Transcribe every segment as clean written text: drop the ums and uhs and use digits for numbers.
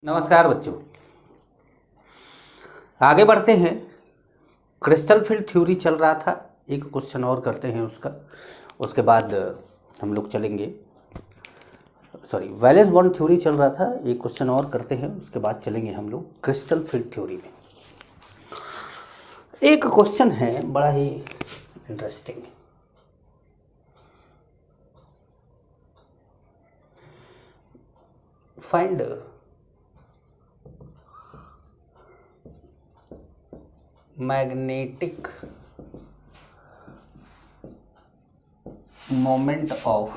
नमस्कार बच्चों, आगे बढ़ते हैं। क्रिस्टल फील्ड थ्योरी चल रहा था, एक क्वेश्चन और करते हैं उसके बाद हम लोग चलेंगे। वैलेंस बॉन्ड थ्योरी चल रहा था, एक क्वेश्चन और करते हैं, उसके बाद चलेंगे हम लोग क्रिस्टल फील्ड थ्योरी में। एक क्वेश्चन है बड़ा ही interesting. Find magnetic moment of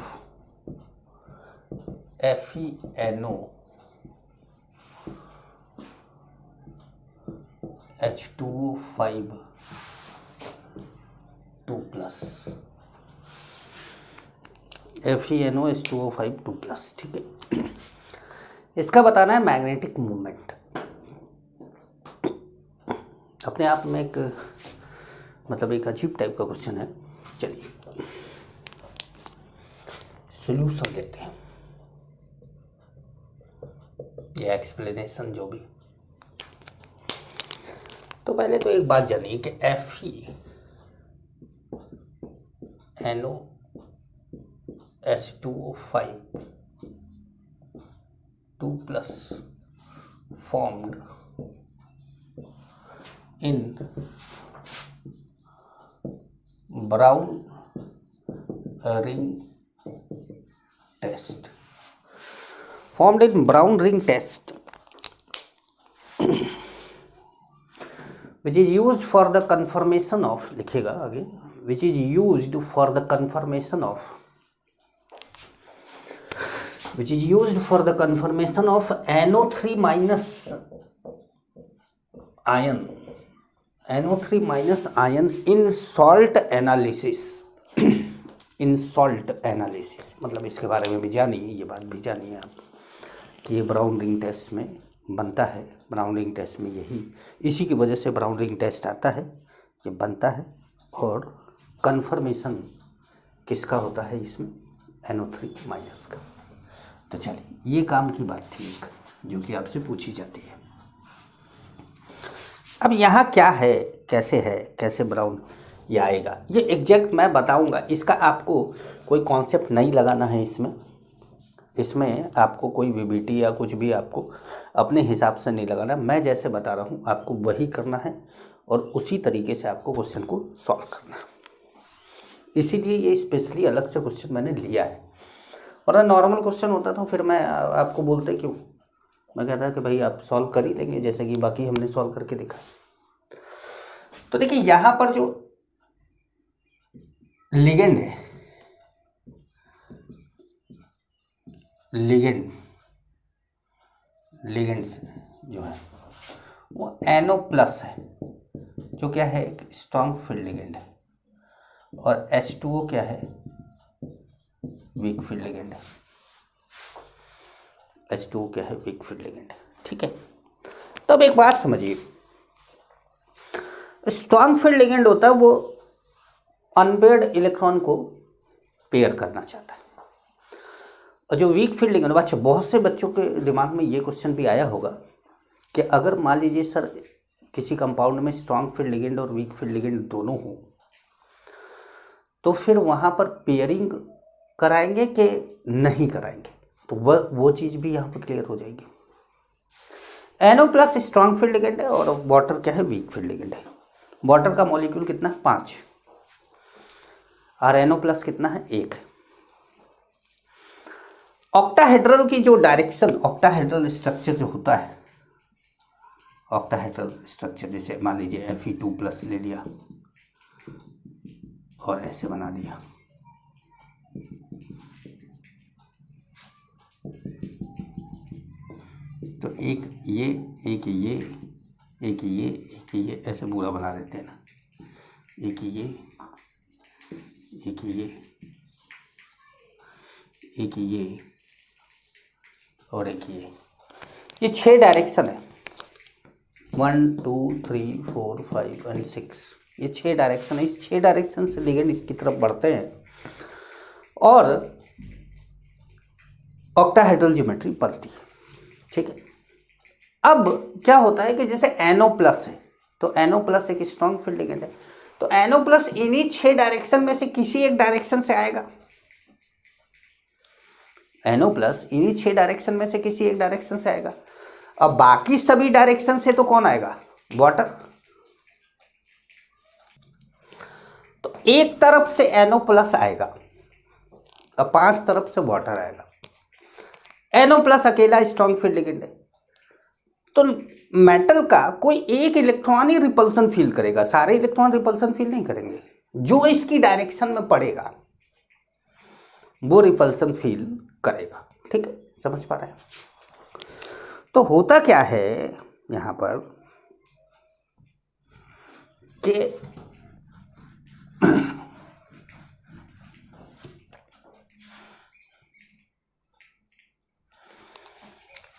FeNO H2O5 2+, FeNO H2O5 2+, ठीक है। इसका बताना है मैग्नेटिक मूवमेंट। अपने आप में एक अजीब टाइप का क्वेश्चन है। चलिए सॉल्यूशन लेते हैं, ये एक्सप्लेनेशन जो भी। तो पहले तो एक बात जानिए कि FeNO H2O5 2+ formed in brown ring test, formed in brown ring test, which is used for the confirmation of, लिखेगा आगे, which is used for the confirmation of NO3 minus ion in salt analysis in salt analysis। मतलब इसके बारे में भी जानिए, ये बात भी जानिए आप कि ये ब्राउन रिंग टेस्ट में बनता है। ब्राउन रिंग टेस्ट में इसी की वजह से ब्राउन रिंग टेस्ट आता है, ये बनता है। और कन्फर्मेशन किसका होता है इसमें? NO3 माइनस का। तो चलिए, ये काम की बात थी एक, जो कि आपसे पूछी जाती है। अब यहाँ क्या है, कैसे ब्राउन ये आएगा, ये एग्जैक्ट मैं बताऊँगा। इसका आपको कोई कॉन्सेप्ट नहीं लगाना है इसमें आपको कोई VBT या कुछ भी आपको अपने हिसाब से नहीं लगाना। मैं जैसे बता रहा हूँ आपको वही करना है और उसी तरीके से आपको क्वेश्चन को सॉल्व करना है। इसीलिए ये स्पेशली अलग से क्वेश्चन मैंने लिया है। और नॉर्मल क्वेश्चन होता तो फिर मैं आपको बोलते क्यों, मैं कहता कि भाई आप सॉल्व कर ही लेंगे, जैसे कि बाकी हमने सॉल्व करके देखा। तो देखिए, यहाँ पर जो लिगेंड है, लिगेंड्स जो है वो NO+ है, जो क्या है, एक स्ट्रॉन्ग फील्ड लिगेंड है। और H2O क्या है, वीक फील्ड लिगेंड है। H2O क्या है, वीक फील्ड लिगेंड है, ठीक है। तब एक बात समझिए, स्ट्रॉन्ग फील्ड लिगेंड होता है वो अनपेयर्ड इलेक्ट्रॉन को पेयर करना चाहता है। और जो वीक फील्ड लिगेंड, अच्छा बहुत से बच्चों के दिमाग में ये क्वेश्चन भी आया होगा कि अगर मान लीजिए सर किसी कंपाउंड में स्ट्रॉन्ग फील्ड लिगेंड और वीक फील्ड लिगेंड दोनों हो, तो फिर वहाँ पर पेयरिंग कराएंगे कि नहीं कराएंगे? तो वो चीज़ भी यहाँ पर क्लियर हो जाएगी। NO+ स्ट्रॉन्ग फील्ड लिगेंड है और वाटर क्या है, वीक फील्ड लिगेंड है। वाटर का मॉलिक्यूल कितना है, 5, और NO+ कितना है, 1। ऑक्टाहेड्रल की जो डायरेक्शन, ऑक्टाहेड्रल स्ट्रक्चर जो होता है, ऑक्टाहेड्रल स्ट्रक्चर जैसे मान लीजिए Fe2+ ले लिया और ऐसे बना दिया, तो एक ये ऐसे पूरा बना देते हैं ना, एक ये और एक ये 6 डायरेक्शन है, 1 2 3 4 5 और 6, ये 6 डायरेक्शन है। इस 6 डायरेक्शन से लिगेंड इसकी तरफ बढ़ते हैं और ऑक्टाहेड्रल ज्योमेट्री बनती है, ठीक है। अब क्या होता है कि जैसे NO प्लस है, तो NO प्लस एक स्ट्रॉन्ग फील्ड लिगेंड है, तो NO प्लस इन्हीं 6 डायरेक्शन में से किसी एक डायरेक्शन से आएगा। NO प्लस इन्हीं 6 डायरेक्शन में से किसी एक डायरेक्शन से आएगा। अब बाकी सभी डायरेक्शन से तो कौन आएगा? वाटर। तो एक तरफ से NO प्लस आएगा, अब 5 तरफ से वाटर आएगा। NO प्लस अकेला स्ट्रॉन्ग फील्ड लिगेंड है, तो मेटल का कोई एक इलेक्ट्रॉन ही रिपल्सन फील करेगा, सारे इलेक्ट्रॉन रिपल्सन फील नहीं करेंगे। जो इसकी डायरेक्शन में पड़ेगा वो रिपल्सन फील करेगा। ठीक है, समझ पा रहे हैं? तो होता क्या है यहां पर कि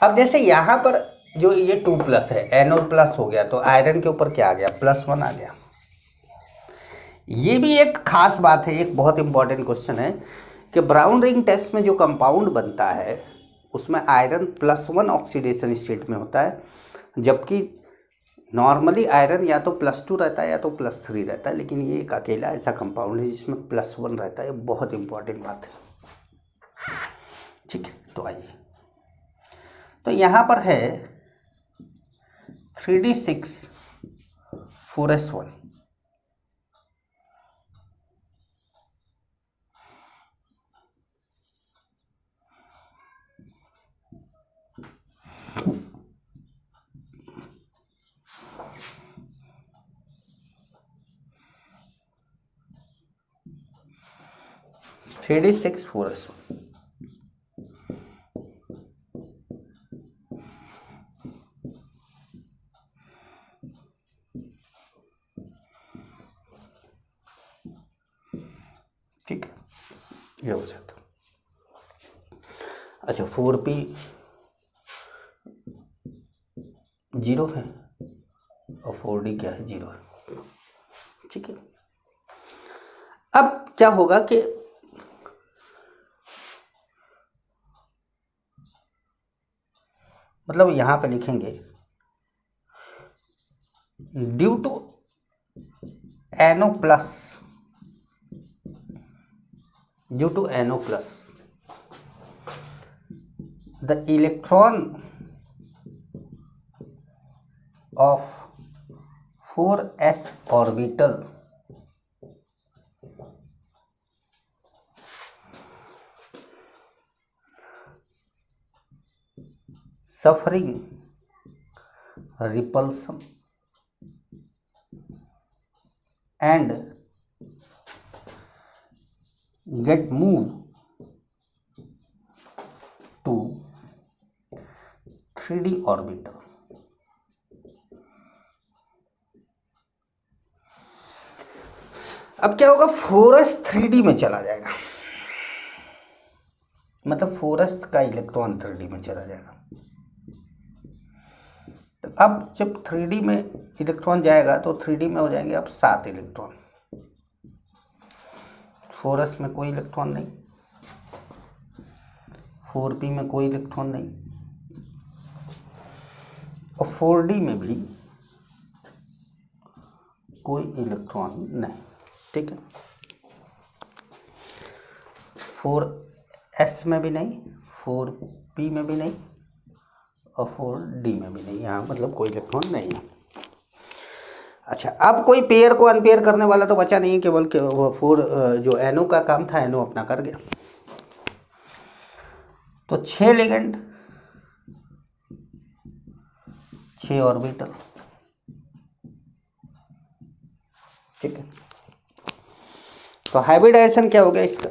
अब जैसे यहां पर जो ये 2 प्लस है, NO प्लस हो गया, तो आयरन के ऊपर क्या आ गया? +1 आ गया। ये भी एक खास बात है, एक बहुत इंपॉर्टेंट क्वेश्चन है कि ब्राउन रिंग टेस्ट में जो कंपाउंड बनता है उसमें आयरन +1 ऑक्सीडेशन स्टेट में होता है, जबकि नॉर्मली आयरन या तो +2 रहता है या तो +3 रहता है, लेकिन ये एक अकेला ऐसा कंपाउंड है जिसमें +1 रहता है। बहुत इंपॉर्टेंट बात है। ठीक है, तो आइए, तो यहाँ पर है 3d6 4s1। Three D six 4s1। ठीक है, ये हो जाता। अच्छा, 4p 0 है और 4d क्या है? 0 है। ठीक है, अब क्या होगा कि मतलब यहां पे लिखेंगे due to NO plus, due to NO plus the electron of 4s orbital suffering repulsion and get moved to 3d orbital। अब क्या होगा? 4s 3d में चला जाएगा, मतलब 4s का इलेक्ट्रॉन 3d में चला जाएगा। तो अब जब 3d में इलेक्ट्रॉन जाएगा तो 3d में हो जाएंगे अब 7 इलेक्ट्रॉन। 4s में कोई इलेक्ट्रॉन नहीं, 4p में कोई इलेक्ट्रॉन नहीं, और 4d में भी कोई इलेक्ट्रॉन नहीं। ठीक है, 4s में भी नहीं, 4p में भी नहीं, और 4d में भी नहीं, यहाँ मतलब कोई इलेक्ट्रॉन नहीं है। अच्छा, अब कोई पेयर को अनपेयर करने वाला तो बचा नहीं, केवल वो 4 जो NO का काम था NO अपना कर गया। तो 6 लिगेंड 6 ऑर्बिटल। ठीक है, तो हाइब्रिडाइजेशन क्या हो गया इसका?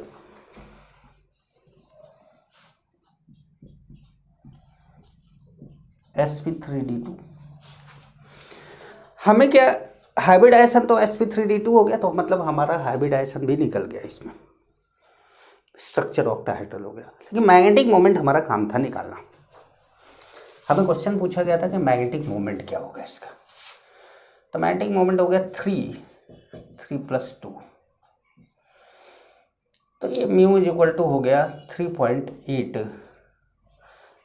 sp3d2। हमें क्या, हाइब्रिडाइजेशन तो sp3d2 हो गया, तो मतलब हमारा हाइब्रिडाइजेशन भी निकल गया, इसमें स्ट्रक्चर ऑक्टाहेड्रल हो गया। लेकिन मैग्नेटिक मोमेंट हमारा काम था निकालना। हमें क्वेश्चन पूछा गया था कि मैग्नेटिक मोमेंट क्या होगा इसका, तो मैग्नेटिक मोमेंट हो गया 3 + 2, तो ये μ = हो गया 3.8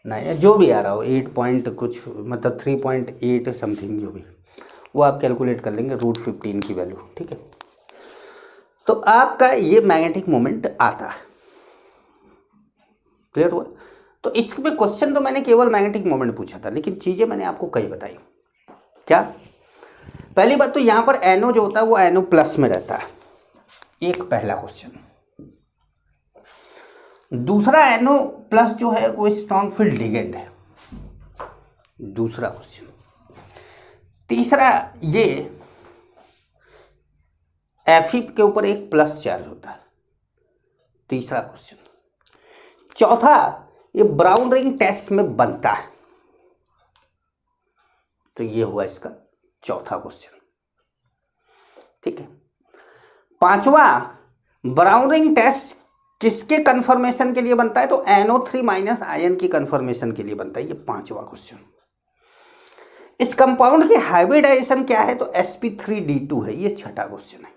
नहीं, जो भी आ रहा हो 8 पॉइंट कुछ, मतलब 3.8 समथिंग, जो भी वो आप कैलकुलेट कर लेंगे √15 की वैल्यू, ठीक है। तो आपका ये मैग्नेटिक मोमेंट आता है, क्लियर हुआ। तो इसमें क्वेश्चन तो मैंने केवल मैग्नेटिक मोमेंट पूछा था, लेकिन चीज़ें मैंने आपको कई बताई। क्या? पहली बात तो यहाँ पर NO जो होता है वो NO प्लस में रहता है, एक पहला क्वेश्चन। दूसरा NO प्लस जो है वो स्ट्रॉन्ग फील्ड लिगेंड है, दूसरा क्वेश्चन। तीसरा, ये Fe के ऊपर एक प्लस चार्ज होता है, तीसरा क्वेश्चन। चौथा, ये ब्राउन रिंग टेस्ट में बनता है, तो ये हुआ इसका चौथा क्वेश्चन, ठीक है। पांचवा, ब्राउन रिंग टेस्ट किसके कंफर्मेशन के लिए बनता है? तो NO3- आयन की कंफर्मेशन के लिए बनता है, ये पांचवा क्वेश्चन। इस कंपाउंड की हाइब्रिडाइजेशन क्या है? तो sp3d2 है, ये छठा क्वेश्चन है।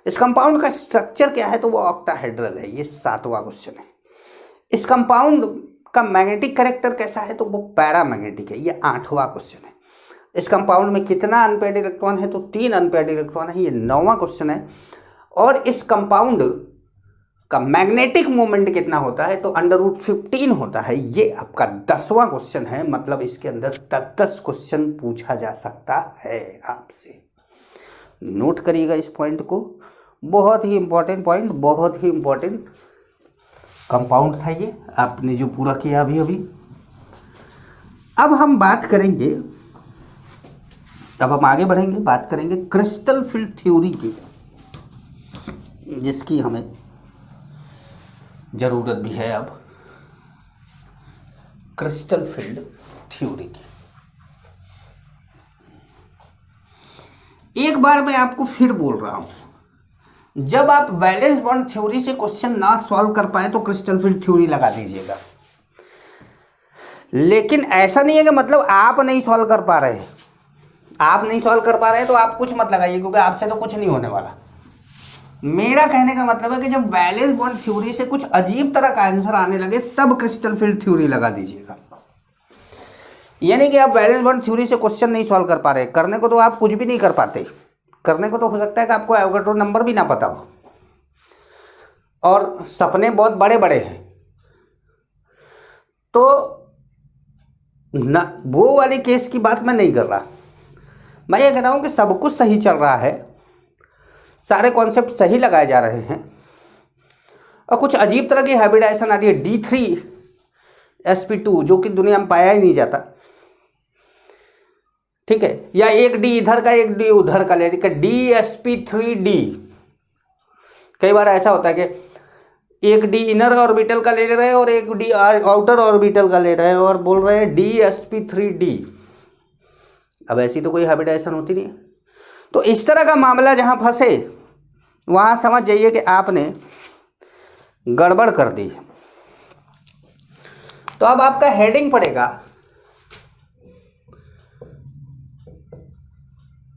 इस कंपाउंड का स्ट्रक्चर क्या है? तो वो ऑक्टाहेड्रल है, ये सातवां क्वेश्चन है। इस कंपाउंड का मैग्नेटिक कैरेक्टर कैसा है? तो वो पैरामैग्नेटिक है, ये आठवां क्वेश्चन है। इस कंपाउंड में कितना अनपेयर्ड इलेक्ट्रॉन है? तो 3 अनपेयर्ड इलेक्ट्रॉन है, ये 9वां क्वेश्चन है। और इस कंपाउंड का मैग्नेटिक मोमेंट कितना होता है? तो √15 होता है, ये आपका 10वां क्वेश्चन है। मतलब इसके अंदर 10 क्वेश्चन पूछा जा सकता है आपसे। नोट करिएगा इस पॉइंट को, बहुत ही इंपॉर्टेंट पॉइंट, बहुत ही इंपॉर्टेंट कंपाउंड था ये, आपने जो पूरा किया अभी अभी। अब हम बात करेंगे, अब हम आगे बढ़ेंगे, बात करेंगे क्रिस्टल फील्ड थ्योरी की, जिसकी हमें ज़रूरत भी है अब, क्रिस्टल फील्ड थ्योरी की। एक बार मैं आपको फिर बोल रहा हूं, जब आप वैलेंस बॉन्ड थ्योरी से क्वेश्चन ना सॉल्व कर पाए तो क्रिस्टल फील्ड थ्योरी लगा दीजिएगा। लेकिन ऐसा नहीं है कि मतलब आप नहीं सॉल्व कर पा रहे, आप नहीं सॉल्व कर पा रहे तो आप कुछ मत लगाइए, क्योंकि आपसे तो कुछ नहीं होने वाला। मेरा कहने का मतलब है कि जब वैलेंस बॉन्ड थ्योरी से कुछ अजीब तरह का आंसर आने लगे तब क्रिस्टल फील्ड थ्योरी लगा दीजिएगा। यानी कि आप वैलेंस बॉन्ड थ्योरी से क्वेश्चन नहीं सॉल्व कर पा रहे, करने को तो आप कुछ भी नहीं कर पाते, करने को तो हो सकता है कि आपको एवोगाड्रो नंबर भी ना पता हो, और सपने बहुत बड़े बड़े हैं, तो ना वो वाली केस की बात मैं नहीं कर रहा। मैं ये कह रहा हूँ कि सब कुछ सही चल रहा है, सारे कॉन्सेप्ट सही लगाए जा रहे हैं, और कुछ अजीब तरह की हाइब्रिडाइजेशन आ रही है D3sp2, जो कि दुनिया में पाया ही नहीं जाता, ठीक है। या एक D इधर का एक D उधर का ले, DsP3d। कई बार ऐसा होता है कि एक D इनर ऑर्बिटल का ले रहे हैं और एक D आउटर ऑर्बिटल का ले रहे हैं और बोल रहे हैं DsP3d। अब ऐसी तो कोई हाइब्रिडाइजेशन होती नहीं है। तो इस तरह का मामला जहां फंसे वहां समझ जाइए कि आपने गड़बड़ कर दी। तो अब आपका हेडिंग पड़ेगा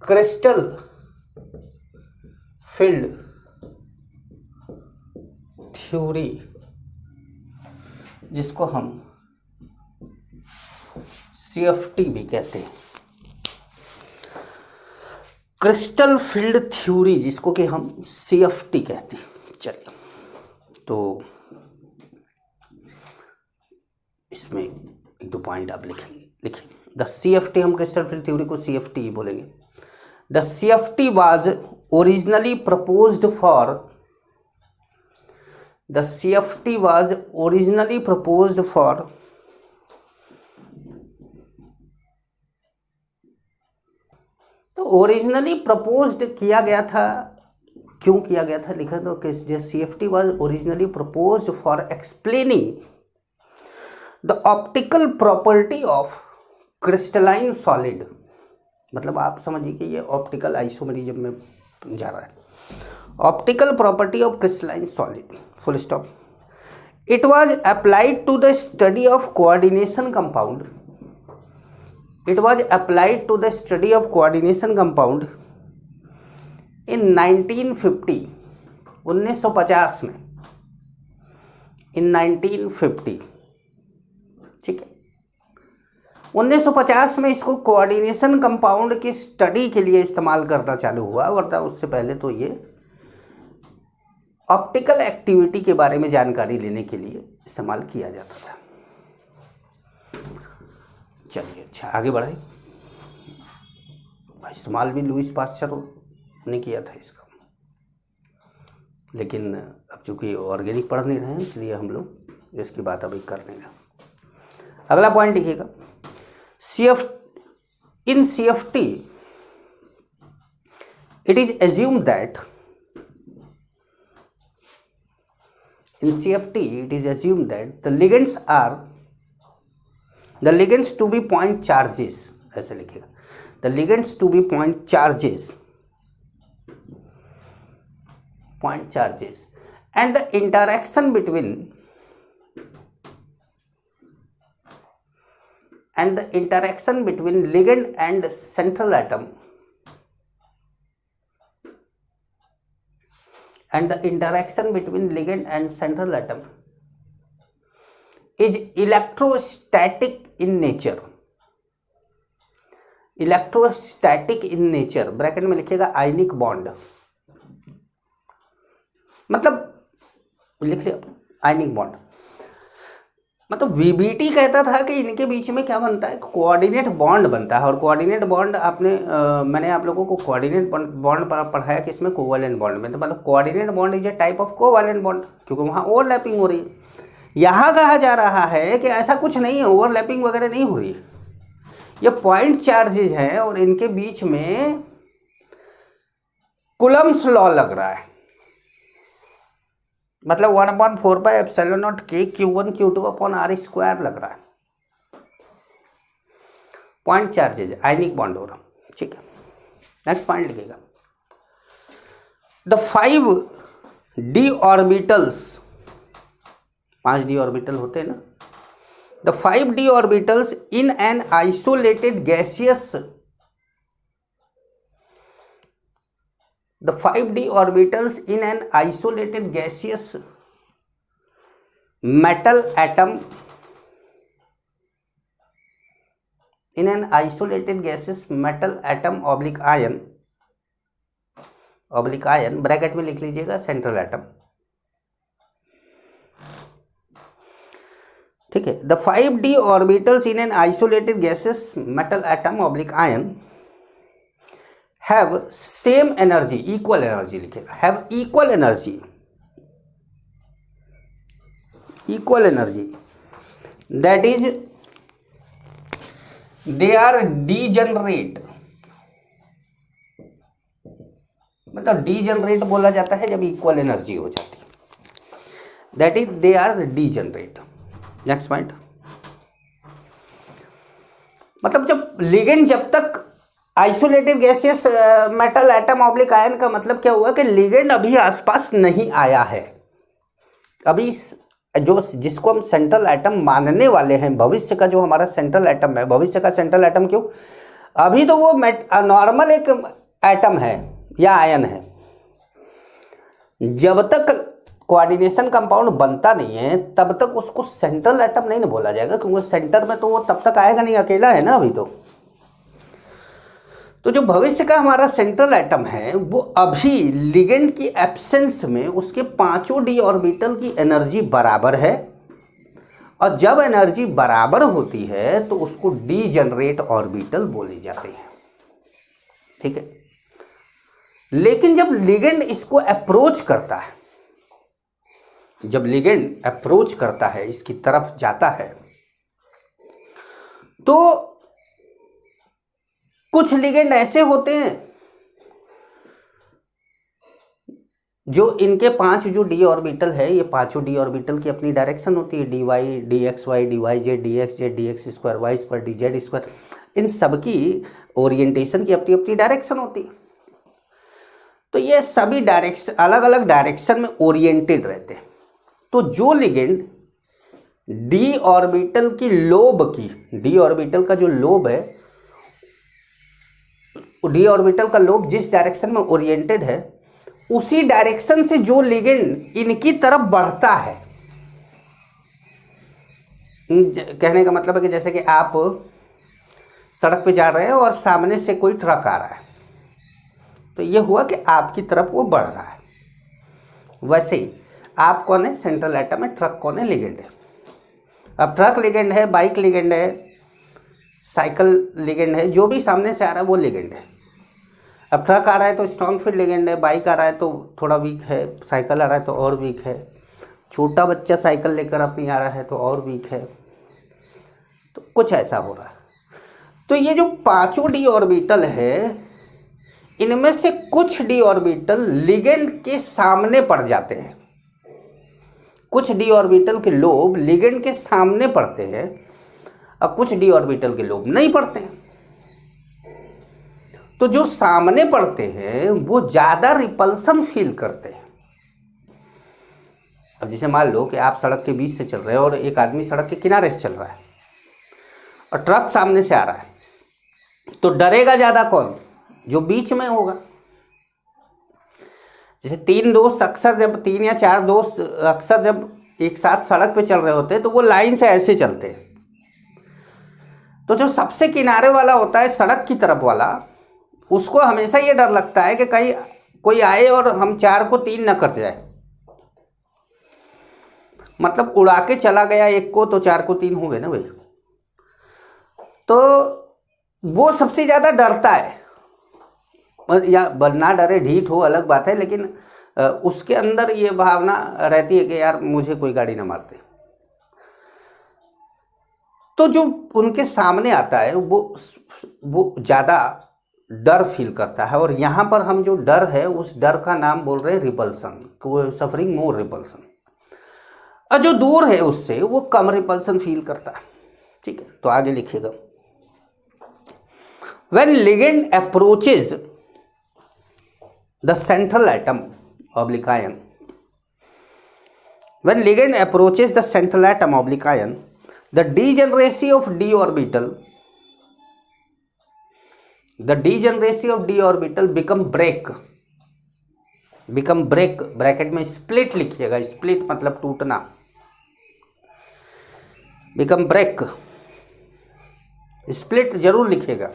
क्रिस्टल फील्ड थ्योरी, जिसको हम CFT भी कहते हैं, क्रिस्टल फील्ड थ्योरी जिसको कि हम CFT कहते हैं। चलिए, तो इसमें 1-2 पॉइंट आप लिखेंगे, लिखिए द CFT, हम क्रिस्टल फील्ड थ्योरी को CFT ही बोलेंगे। The CFT was originally proposed for, the CFT was originally proposed for तो ओरिजिनली प्रपोज्ड किया गया था, क्यों किया गया था लिखा, तो CFT was originally proposed for explaining the optical property of crystalline solid. मतलब आप समझिए कि ये ऑप्टिकल आइसोमेरिज्म में जा रहा है, optical property of crystalline solid, full stop. It was applied to the study of coordination compound, it was applied to the study of coordination compound in 1950, 1950 में, in 1950 ठीक है। 1950 में इसको कोऑर्डिनेशन कंपाउंड की स्टडी के लिए इस्तेमाल करना चालू हुआ, वरना उससे पहले तो ये ऑप्टिकल एक्टिविटी के बारे में जानकारी लेने के लिए इस्तेमाल किया जाता था। चलिए अच्छा आगे बढ़ाए। इस्तेमाल भी लुईस पास्चर ने किया था इसका, लेकिन अब चूंकि ऑर्गेनिक पढ़ नहीं रहे हैं इसलिए हम लोग इसकी बात अभी कर नहीं रहे। अगला पॉइंट लिखिएगा, in CFT it is assumed that the ligands to be point charges, ऐसे लिखिएगा, the ligands to be point charges and the interaction between ligand and central atom is electrostatic in nature, bracket में लिखिएगा ionic bond, मतलब लिख लिया ionic bond. मतलब VBT कहता था कि इनके बीच में क्या बनता है, कोऑर्डिनेट बॉन्ड बनता है। और कोऑर्डिनेट बॉन्ड मैंने आप लोगों को कोऑर्डिनेट बॉन्ड पढ़ाया कि इसमें कोवैलेंट बॉन्ड में, तो मतलब coordinate bond is a type of covalent bond, क्योंकि वहाँ ओवरलैपिंग हो रही है। यहाँ कहा जा रहा है कि ऐसा कुछ नहीं है, ओवरलैपिंग वगैरह नहीं हो रही है, ये पॉइंट चार्जेज हैं और इनके बीच में कूलम्ब्स लॉ लग रहा है, मतलब 1/4πε0 k Q1 Q2 upon R² लग रहा है। पॉइंट चार्जेज आयनिक बॉन्ड हो रहा, ठीक है। नेक्स्ट पॉइंट लिखिएगा, the 5d orbitals, 5d orbital होते हैं ना, the 5d orbitals in an isolated gaseous, the 5d orbitals in an isolated gaseous metal atom oblique ion bracket में लिख लीजिएगा सेंट्रल एटम, ठीक है। the 5d orbitals in an isolated gaseous metal atom oblique ion have same energy, equal energy लिखेगा, have equal energy, that is they are degenerate, मतलब degenerate बोला जाता है जब इक्वल एनर्जी हो जाती है, that is they are degenerate। Next point, मतलब जब लिगेंड जब तक isolated gaseous metal atom oblique ion का मतलब क्या हुआ कि लिगेंड अभी आसपास नहीं आया है, अभी जो जिसको हम सेंट्रल एटम मानने वाले हैं, भविष्य का जो हमारा सेंट्रल एटम है, भविष्य का सेंट्रल एटम क्यों, अभी तो वो नॉर्मल एक एटम है या आयन है, जब तक कोऑर्डिनेशन कंपाउंड बनता नहीं है तब तक उसको सेंट्रल एटम नहीं ना बोला जाएगा, क्योंकि सेंटर में तो वो तब तक आएगा नहीं, अकेला है ना अभी तो जो भविष्य का हमारा सेंट्रल एटम है वो अभी लिगेंड की एब्सेंस में उसके 5 डी ऑर्बिटल की एनर्जी बराबर है, और जब एनर्जी बराबर होती है तो उसको डीजेनरेट ऑर्बिटल बोले जाते हैं, ठीक है। लेकिन जब लिगेंड इसको अप्रोच करता है, जब लिगेंड अप्रोच करता है, इसकी तरफ जाता है, तो कुछ लिगेंड ऐसे होते हैं जो इनके 5 जो डी ऑर्बिटल है, ये 5 डी ऑर्बिटल की अपनी डायरेक्शन होती है, D Y D x Y D Y Z D x Z D x square Y square D Z square, इन सब की ओरिएंटेशन की अपनी अपनी डायरेक्शन होती है। तो ये सभी डायरेक्शन अलग अलग डायरेक्शन में ओरिएंटेड रहते हैं। तो जो लिगेंड डी ऑर्बिटल की लोब की, डी ऑर्बिटल का जो लोब है, डी ऑर्बिटल का लोब जिस डायरेक्शन में ओरिएंटेड है, उसी डायरेक्शन से जो लिगेंड इनकी तरफ बढ़ता है, कहने का मतलब है कि जैसे कि आप सड़क पे जा रहे हैं और सामने से कोई ट्रक आ रहा है, तो ये हुआ कि आपकी तरफ वो बढ़ रहा है। वैसे ही आप कौन है? सेंट्रल एटम है। ट्रक कौन है? लिगेंड है। अब ट्रक लिगेंड है, बाइक लिगेंड है, साइकिल लिगेंड है, जो भी सामने से आ रहा है वो लिगेंड है। अब ट्रक आ रहा है तो स्ट्रॉन्ग फील्ड लिगेंड है, बाइक आ रहा है तो थोड़ा वीक है, साइकिल आ रहा है तो और वीक है, छोटा बच्चा साइकिल लेकर अपनी आ रहा है तो और वीक है। तो कुछ ऐसा हो रहा है। तो ये जो पांचों डी ऑर्बिटल है, इनमें से कुछ डी ऑर्बिटल लिगेंड के सामने पड़ जाते हैं, कुछ डी ऑर्बिटल के लोब लिगेंड के सामने पड़ते हैं और कुछ डी ऑर्बिटल के लोब नहीं पड़ते हैं। तो जो सामने पड़ते हैं वो ज़्यादा रिपल्सन फील करते हैं। अब जैसे मान लो कि आप सड़क के बीच से चल रहे हो और एक आदमी सड़क के किनारे से चल रहा है और ट्रक सामने से आ रहा है, तो डरेगा ज़्यादा कौन? जो बीच में होगा। जैसे तीन दोस्त अक्सर, जब 3 या 4 दोस्त अक्सर जब एक साथ सड़क पे चल रहे होते हैं तो वो लाइन से ऐसे चलते हैं। तो जो सबसे किनारे वाला होता है, सड़क की तरफ वाला, उसको हमेशा ये डर लगता है कि कहीं कोई आए और हम 4 को 3 न कर जाए। मतलब उड़ा के चला गया एक को तो 4 को 3 हो गए ना भाई। तो वो सबसे ज़्यादा डरता है, या ना डरे, ढीठ हो अलग बात है, लेकिन उसके अंदर ये भावना रहती है कि यार मुझे कोई गाड़ी ना मार दे। तो जो उनके सामने आता है वो ज़्यादा डर फील करता है। और यहाँ पर हम जो डर है उस डर का नाम बोल रहे हैं रिपल्सन, वो सफरिंग मोर रिपल्सन। और जो दूर है उससे वो कम रिपल्सन फील करता है। ठीक है, तो आगे लिखिएगा। When ligand approaches the central atom oblique ion, when ligand approaches the central atom oblique ion, the degeneracy of d orbital become break, bracket में स्प्लिट लिखिएगा, स्प्लिट मतलब टूटना, become break, स्प्लिट जरूर लिखिएगा।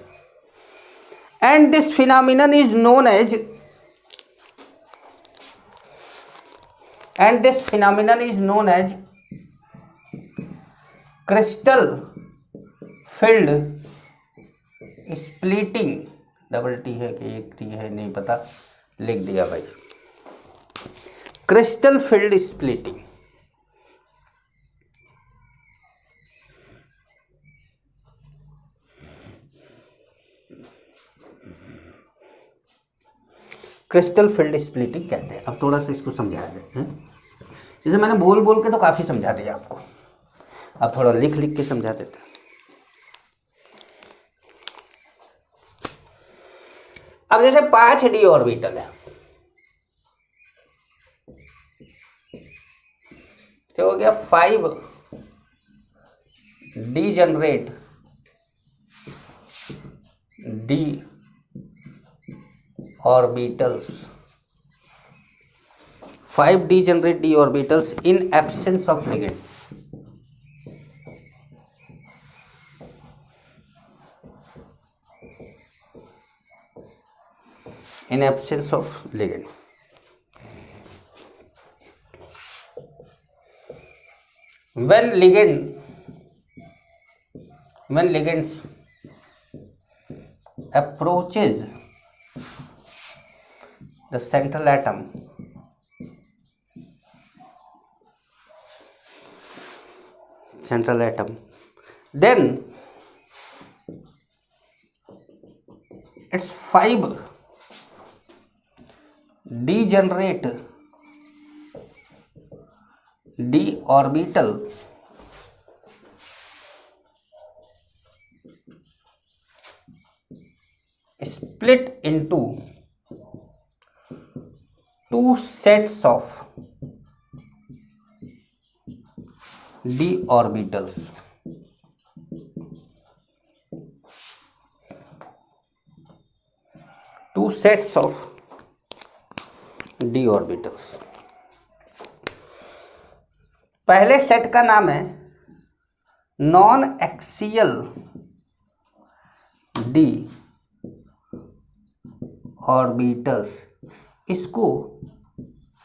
And this phenomenon is known as crystal field splitting। Double T है कि एक T है नहीं पता, लिख दिया भाई। Crystal field splitting. Crystal field splitting कहते हैं। अब थोड़ा सा इसको समझा देते हैं। जैसे मैंने बोल बोल के तो काफ़ी समझा दिया आपको, अब थोड़ा लिख लिख के समझा देते हैं। अब जैसे 5 डी ऑर्बिटल है, तो हो गया 5 degenerate D orbitals, 5 degenerate d orbitals in absence of ligand, in absence of ligand। when ligands approaches the central atom, then its 5 degenerate d orbital split into 2 sets of d orbitals, पहले set का नाम है non axial d orbitals, इसको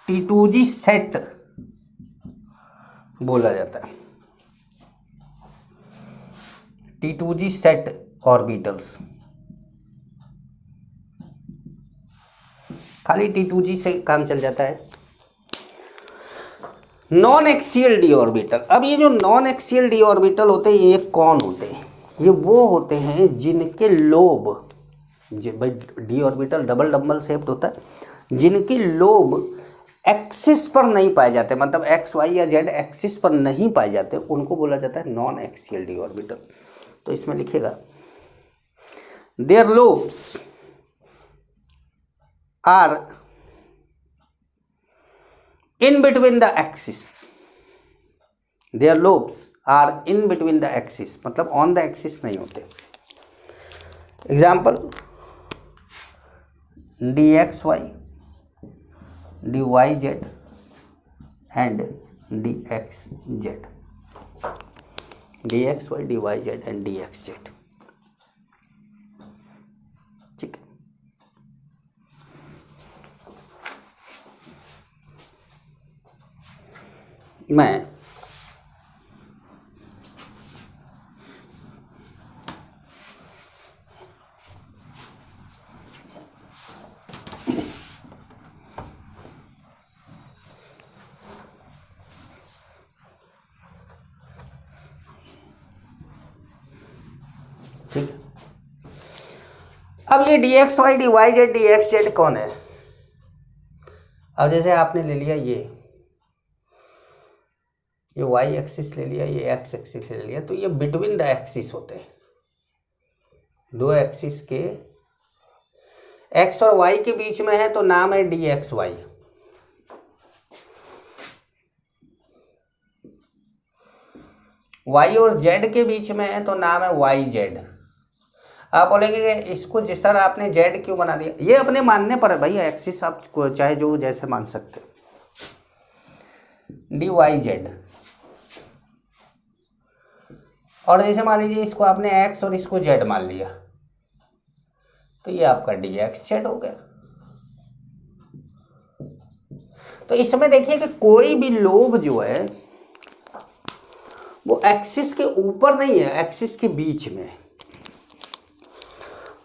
T2G set बोला जाता है। T2G set orbitals, खाली T2G से काम चल जाता है। नॉन एक्सियल डी ऑर्बिटल, अब ये जो नॉन एक्सियल डी ऑर्बिटल होते हैं ये कौन होते हैं? ये वो होते हैं जिनके लोब, भाई D orbital double double shaped होता है, जिनके लोब एक्सिस पर नहीं पाए जाते, मतलब एक्स वाई या जेड एक्सिस पर नहीं पाए जाते, उनको बोला जाता है नॉन एक्सियल डी ऑर्बिटल। तो इसमें लिखेगा their lobes are in between the axis, their lobes are in between the axis, मतलब on the axis नहीं होते। Example dxy, dyz and dxz, dxy, dyz and dxz, ठीक है। मैं ठीक है। अब ये dxy, dyz, dxz कौन है? अब जैसे आपने ले लिया ये वाई एक्सिस ले लिया, ये एक्स एक्सिस ले लिया, तो ये बिटवीन द एक्सिस होते हैं। दो एक्सिस के एक्स और वाई के बीच में है तो नाम है डी एक्स वाई। वाई और जेड के बीच में है तो नाम है वाई जेड। आप बोलेंगे कि इसको जिस तरह आपने जेड क्यों बना दिया, ये अपने मानने पर है भाई, एक्सिस आप चाहे जो जैसे मान सकते। डी वाई जेड, और जैसे मान लीजिए इसको आपने x और इसको z मान लिया तो ये आपका dxz हो गया। तो इसमें देखिए कि कोई भी लोब जो है वो एक्सिस के ऊपर नहीं है, एक्सिस के बीच में।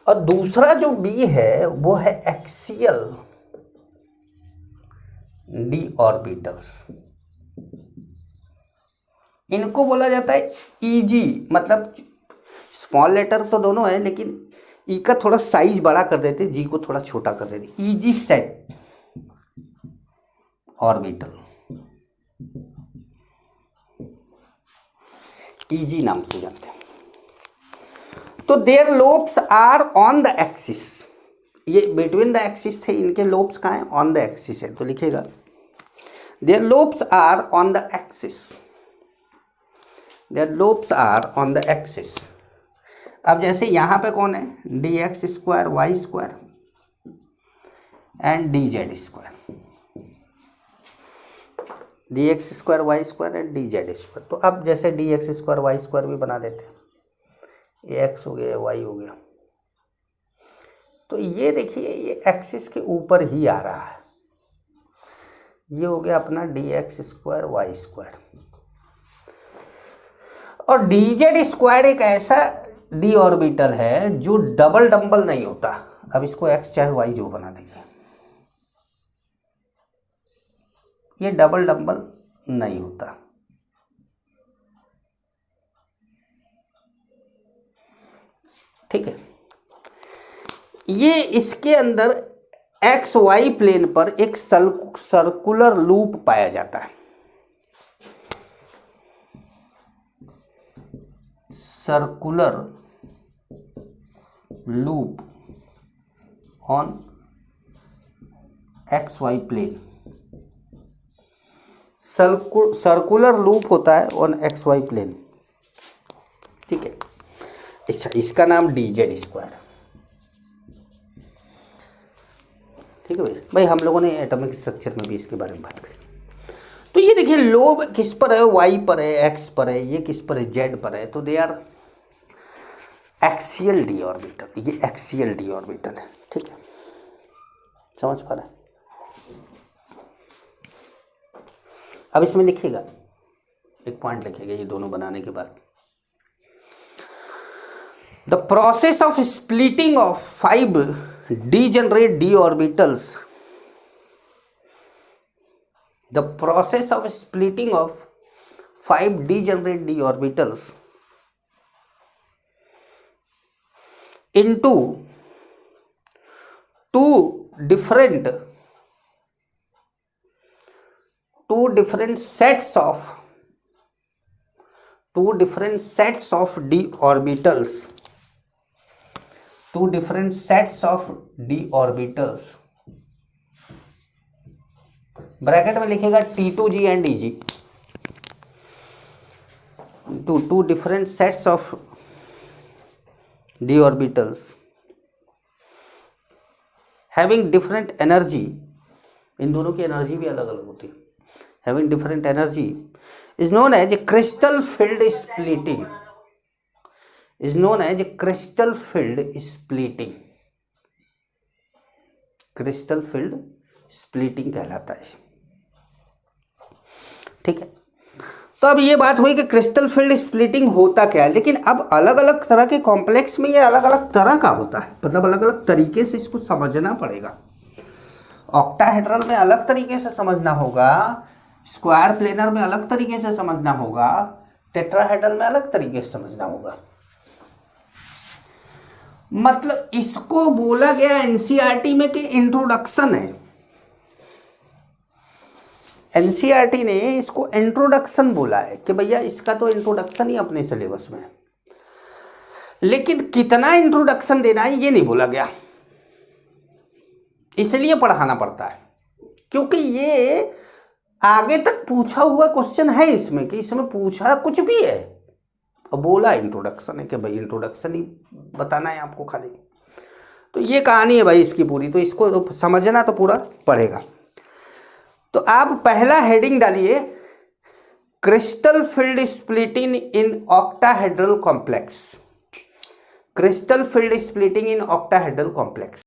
और दूसरा जो b है वो है एक्सियल डी ऑर्बिटल्स, इनको बोला जाता है ईजी, मतलब स्मॉल लेटर तो दोनों है लेकिन ई का थोड़ा साइज बड़ा कर देते, जी को थोड़ा छोटा कर देते। ईजी सेट ऑर्बिटल, ईजी नाम से जानते हैं। तो their lobes are on the axis, ये बिटवीन द एक्सिस थे, इनके लोब्स कहाँ हैं? ऑन द एक्सिस है। तो लिखेगा their lobes are on the axis, their lobes are on the axis। अब जैसे यहाँ पे कौन है? dx square Y square and dz square, dx square Y square and dz square. तो अब जैसे dx स्क्वायर वाई स्क्वायर भी बना देते हैं, ये x हो गया, y हो गया। तो ये देखिए ये एक्सिस के ऊपर ही आ रहा है, ये हो गया अपना dx स्क्वायर वाई स्क्वायर। और dz स्क्वायर एक ऐसा डी ऑर्बिटल है जो डबल डम्बल नहीं होता। अब इसको x चाहे y जो बना दीजिए, ये डबल डम्बल नहीं होता। ठीक है, ये इसके अंदर एक्स वाई प्लेन पर एक सर्कुलर लूप पाया जाता है। Circular loop on X Y plane, circular loop होता है ऑन एक्स वाई प्लेन। ठीक है, अच्छा इसका नाम dz स्क्वायर। ठीक है भाई, हम लोगों ने एटॉमिक स्ट्रक्चर में भी इसके बारे में बात करी। तो ये देखिए लोब किस पर है, वाई पर है, एक्स पर है, ये किस पर है, जेड पर है, तो they are axial d orbital, ये एक्सियल डी ऑर्बिटल है। ठीक है, समझ पा रहे हैं? अब इसमें लिखिएगा, एक पॉइंट लिखिएगा ये दोनों बनाने के बाद, the process of splitting of 5 degenerate d orbitals, the process of splitting of 5 degenerate d orbitals into two different sets of d orbitals, two different sets of d orbitals, bracket में लिखेगा T2g and Eg, two different sets of d orbitals having different energy, इन दोनों की energy भी अलग अलग होती है, having different energy is known as crystal field splitting, is known as crystal field splitting, crystal field splitting कहलाता है। ठीक है, तो अब ये बात हुई कि क्रिस्टल फील्ड स्प्लिटिंग होता क्या है, लेकिन अब अलग अलग तरह के कॉम्प्लेक्स में ये अलग अलग तरह का होता है, मतलब अलग अलग तरीके से इसको समझना पड़ेगा। ऑक्टाहेड्रल में अलग तरीके से समझना होगा, स्क्वायर प्लेनर में अलग तरीके से समझना होगा, टेट्राहेड्रल में अलग तरीके से समझना होगा। मतलब इसको बोला गया एनसीईआरटी में कि इंट्रोडक्शन है, एनसीईआरटी ने इसको इंट्रोडक्शन बोला है कि भैया इसका तो इंट्रोडक्शन ही अपने सिलेबस में है, लेकिन कितना इंट्रोडक्शन देना है ये नहीं बोला गया, इसलिए पढ़ाना पड़ता है, क्योंकि ये आगे तक पूछा हुआ क्वेश्चन है इसमें, कि इसमें पूछा कुछ भी है और बोला इंट्रोडक्शन है कि भाई इंट्रोडक्शन ही बताना है आपको खाली। तो ये कहानी है भाई इसकी पूरी, तो इसको तो समझना तो पूरा पड़ेगा। तो आप पहला हेडिंग डालिए, crystal field splitting in octahedral complex, crystal field splitting in octahedral complex.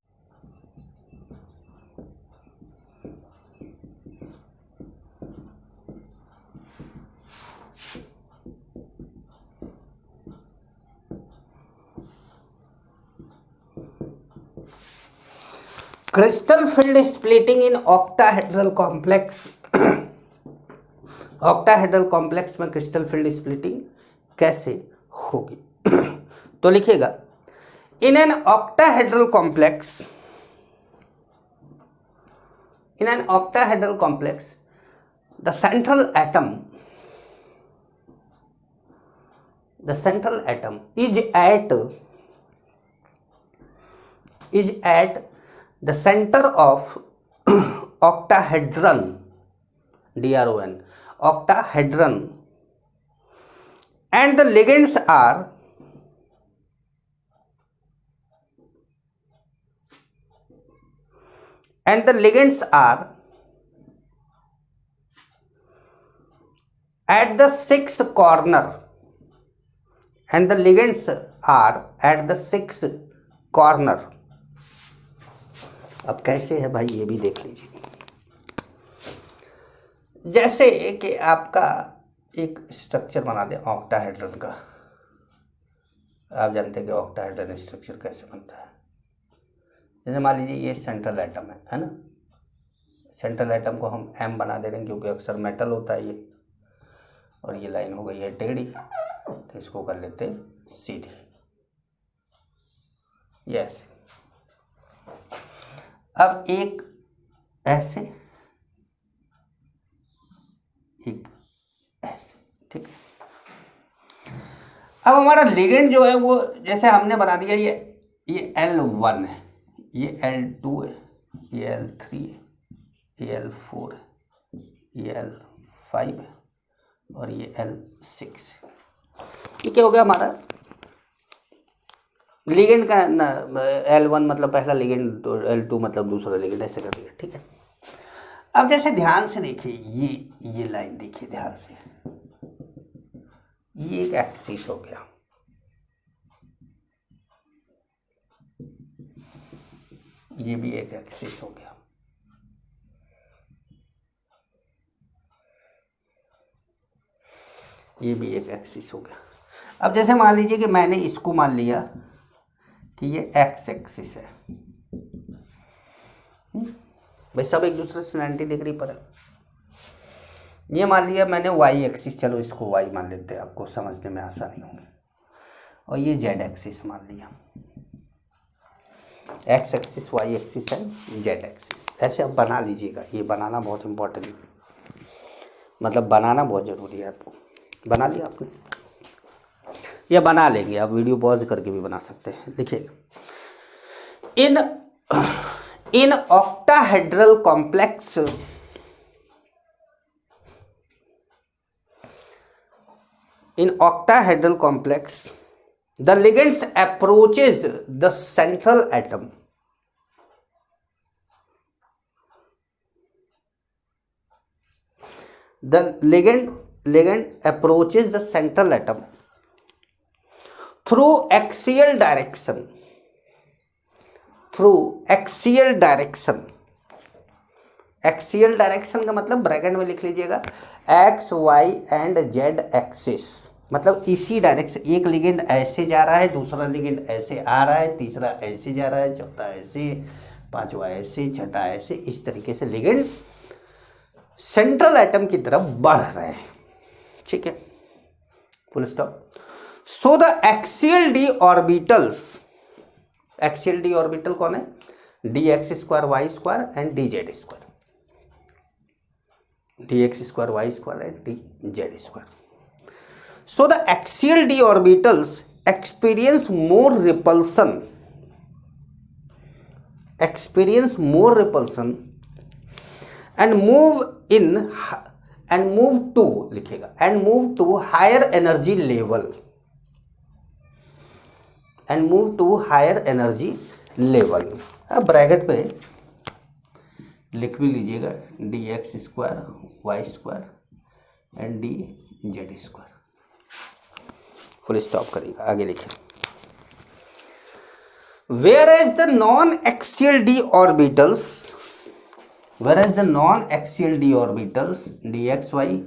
Crystal field splitting in octahedral complex, octahedral complex में क्रिस्टल फील्ड स्प्लिटिंग कैसे होगी? तो लिखिएगा, in an octahedral complex, in an octahedral complex the central atom is at the center of octahedron, DRON, octahedron, and the ligands are at the sixth corner, and the ligands are at the sixth corner। अब कैसे है भाई ये भी देख लीजिए। जैसे कि आपका एक स्ट्रक्चर बना दें ऑक्टाहेड्रन का, आप जानते हैं कि ऑक्टाहेड्रन स्ट्रक्चर कैसे बनता है। जैसे मान लीजिए ये सेंट्रल एटम है ना, सेंट्रल एटम को हम एम बना दे रहे हैं क्योंकि अक्सर मेटल होता है ये, और ये लाइन हो गई है टेढ़ी, तो इसको कर लेते हैं सीधी, यस। अब एक ऐसे, एक ऐसे, ठीक है। अब हमारा लिगेंड जो है वो जैसे हमने बना दिया, ये L1 है, ये L2 है, ये L3 है, ये L4 है, ये L5 है और ये L6 है। ये क्या हो गया हमारा लिगेंड का ना, L1 मतलब पहला लिगेंड, L2 मतलब दूसरा लिगेंड, ऐसे कर दिया, ठीक है। अब जैसे ध्यान से देखिए, ये लाइन देखिए ध्यान से, ये एक एक्सिस हो गया, ये भी एक एक्सिस हो गया, ये भी एक एक्सिस हो गया। अब जैसे मान लीजिए कि मैंने इसको मान लिया कि ये एक्स एक्सिस है, भाई सब एक दूसरे से 90 डिग्री पर है। ये मान लिया मैंने वाई एक्सिस, चलो इसको वाई मान लेते हैं, आपको समझने में आसानी होगी, और ये जेड एक्सिस मान लिया, एक्स एक्सिस वाई एक्सिस है, जेड एक्सिस। ऐसे आप बना लीजिएगा, ये बनाना बहुत इम्पोर्टेंट है, मतलब बनाना बहुत ज़रूरी है आपको। बना लिया आपने, या बना लेंगे आप, वीडियो पॉज करके भी बना सकते हैं। लिखिएगा, in octahedral complex, in octahedral complex the ligands approaches the central atom, the ligand approaches the central atom through axial direction, axial direction का मतलब ब्रैकेट में लिख लीजिएगा X Y and Z axis, मतलब इसी डायरेक्शन, एक लिगेंड ऐसे जा रहा है, दूसरा लिगेंड ऐसे आ रहा है, तीसरा ऐसे जा रहा है, चौथा ऐसे, पांचवा ऐसे, छठा ऐसे, इस तरीके से लिगेंड सेंट्रल एटम की तरफ बढ़ रहे हैं। ठीक है, full stop. So the axial d orbitals, axial d orbital कौन है? D x square Y square and d Z square, d x square Y square and d Z square. So the axial d orbitals experience more repulsion and move to higher energy level। अब bracket पे लिख भी लीजिएगा d x square Y square and d Z square, full stop करिएगा, आगे लिखिए। whereas the non-axial d orbitals dxy,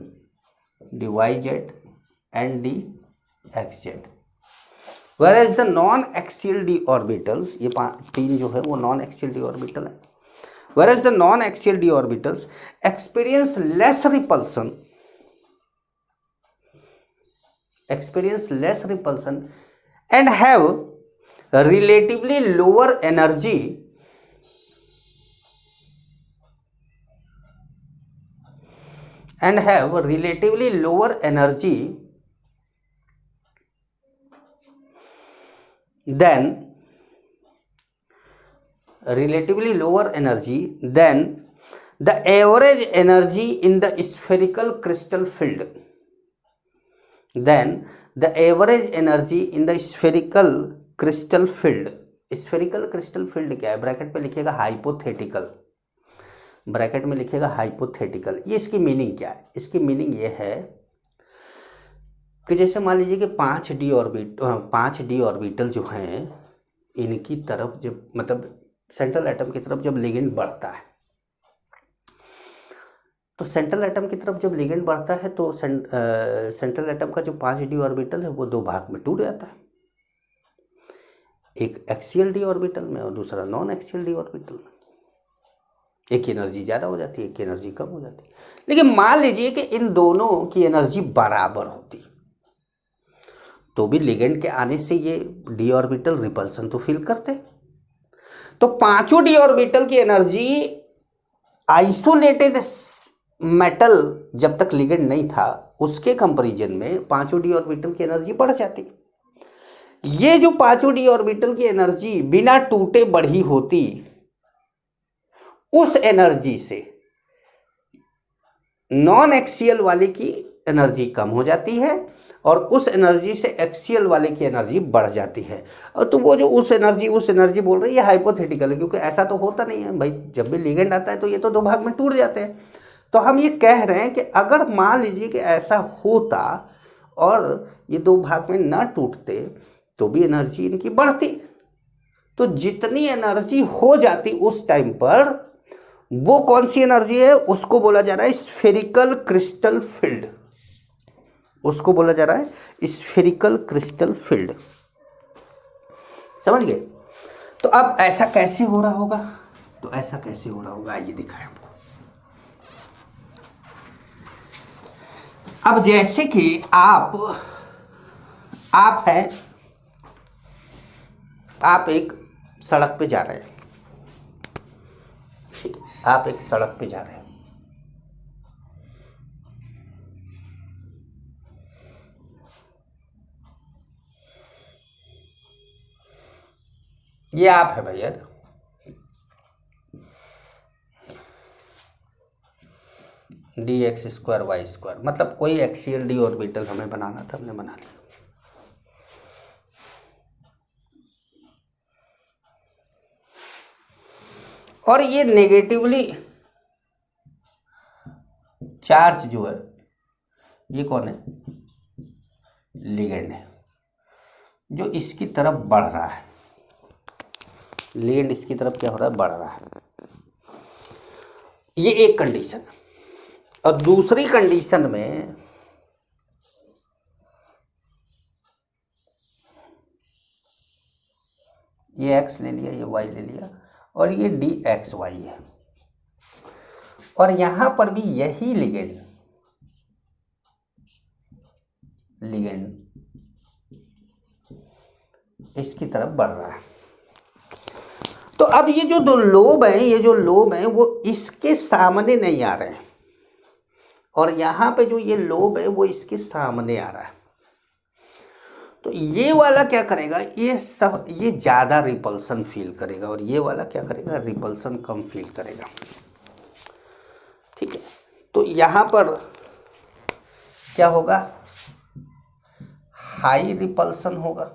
dyz and dxz, whereas the non-axial d orbitals, ये तीन जो है वो non-axial d orbital है, whereas the non-axial d orbitals experience less repulsion and have relatively lower energy than the average energy in the spherical crystal field, spherical crystal field क्या है? Bracket पे लिखिएगा हाइपोथेटिकल, ये इसकी मीनिंग क्या है? इसकी मीनिंग ये है कि जैसे मान लीजिए कि 5d ऑर्बिटल जो हैं, इनकी तरफ जब, मतलब सेंट्रल एटम की तरफ जब लिगेंड बढ़ता है, तो सेंट्रल एटम की तरफ जब लिगेंड बढ़ता है तो सेंट्रल एटम का जो 5d ऑर्बिटल है वो दो भाग में टूट जाता है, एक एक्सियल डी ऑर्बिटल में और दूसरा नॉन एक्सियल डी ऑर्बिटल में। एक की एनर्जी ज़्यादा हो जाती है, एक की एनर्जी कम हो जाती है। लेकिन मान लीजिए कि इन दोनों की एनर्जी बराबर होती, तो भी लिगेंड के आने से ये डी ऑर्बिटल रिपल्सन तो फील करते। तो पांचों डी ऑर्बिटल की एनर्जी आइसोलेटेड मेटल जब तक लिगेंड नहीं था उसके कंपैरिजन में पांचों डी ऑर्बिटल की एनर्जी बढ़ जाती। ये जो पांचों डी ऑर्बिटल की एनर्जी बिना टूटे बढ़ी होती, उस एनर्जी से नॉन एक्सियल वाले की एनर्जी कम हो जाती है और उस एनर्जी से एक्सियल वाले की एनर्जी बढ़ जाती है। और तो वो जो उस एनर्जी बोल रही है, ये हाइपोथेटिकल है, क्योंकि ऐसा तो होता नहीं है भाई। जब भी लिगेंड आता है तो ये तो दो भाग में टूट जाते हैं। तो हम ये कह रहे हैं कि अगर मान लीजिए कि ऐसा होता और ये दो भाग में ना टूटते तो भी एनर्जी इनकी बढ़ती। तो जितनी एनर्जी हो जाती उस टाइम पर, वो कौन सी एनर्जी है, उसको बोला जा रहा है स्फेरिकल क्रिस्टल फील्ड। उसको बोला जा रहा है स्फेरिकल क्रिस्टल फील्ड। समझ गए? तो अब ऐसा कैसे हो रहा होगा, तो ऐसा कैसे हो रहा होगा आइए दिखाएं हमको। अब जैसे कि आप हैं, आप एक सड़क पे जा रहे हैं, ठीक है, आप एक सड़क पे जा रहे हैं। ये आप है भैया, dx² y², मतलब कोई एक्सियल डी ऑर्बिटल हमें बनाना था, हमने बना लिया। और ये नेगेटिवली चार्ज जो है, ये कौन है, लिगेंड है, जो इसकी तरफ बढ़ रहा है। लिगेंड इसकी तरफ क्या हो रहा है, बढ़ रहा है। ये एक कंडीशन। और दूसरी कंडीशन में ये x ले लिया, ये y ले लिया, और ये dxy है, और यहां पर भी यही लिगेंड इसकी तरफ बढ़ रहा है। तो अब ये जो दो लोब हैं, वो इसके सामने नहीं आ रहे हैं, और यहां पे जो ये लोब है वो इसके सामने आ रहा है। तो ये वाला क्या करेगा, ये ज़्यादा रिपल्सन फील करेगा, और ये वाला क्या करेगा, रिपल्सन कम फील करेगा। ठीक है, तो यहाँ पर क्या होगा, हाई रिपल्सन होगा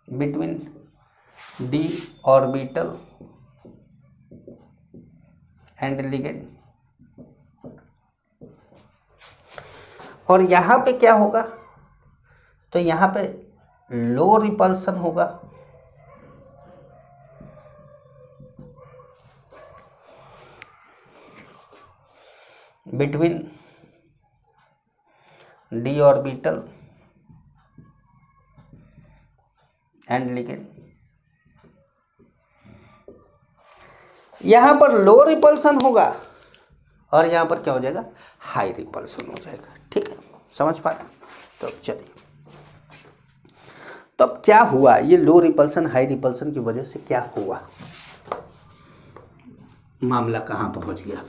between d orbital and ligand, और यहाँ पे क्या होगा, तो यहाँ पे लो रिपल्सन होगा between d orbital and ligand. यहाँ पर लो रिपल्सन होगा और यहाँ पर क्या हो जाएगा, हाई रिपल्सन हो जाएगा। ठीक है, समझ पा रहे? तो चलिए, तो अब क्या हुआ, ये लो रिपल्सन हाई रिपल्सन की वजह से क्या हुआ, मामला कहाँ पहुँच गया।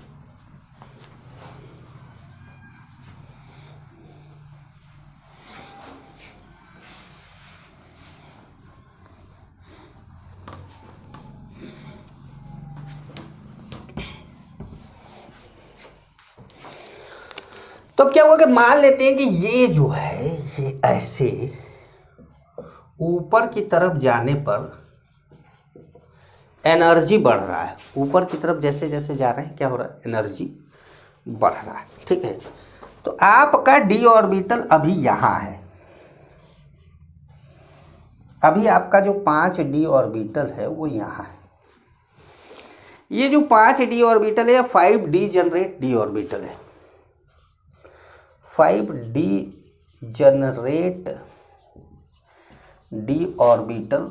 तो क्या हुआ कि मान लेते हैं कि ये जो है ये ऐसे ऊपर की तरफ जाने पर एनर्जी बढ़ रहा है, ऊपर की तरफ जैसे जैसे जा रहे हैं क्या हो रहा है, एनर्जी बढ़ रहा है। ठीक है, तो आपका d ऑर्बिटल अभी यहाँ है, अभी आपका जो 5d ऑर्बिटल है वो यहाँ है। ये जो 5d ऑर्बिटल है या 5d जनरेट d ऑर्बिटल है, 5d generate d orbital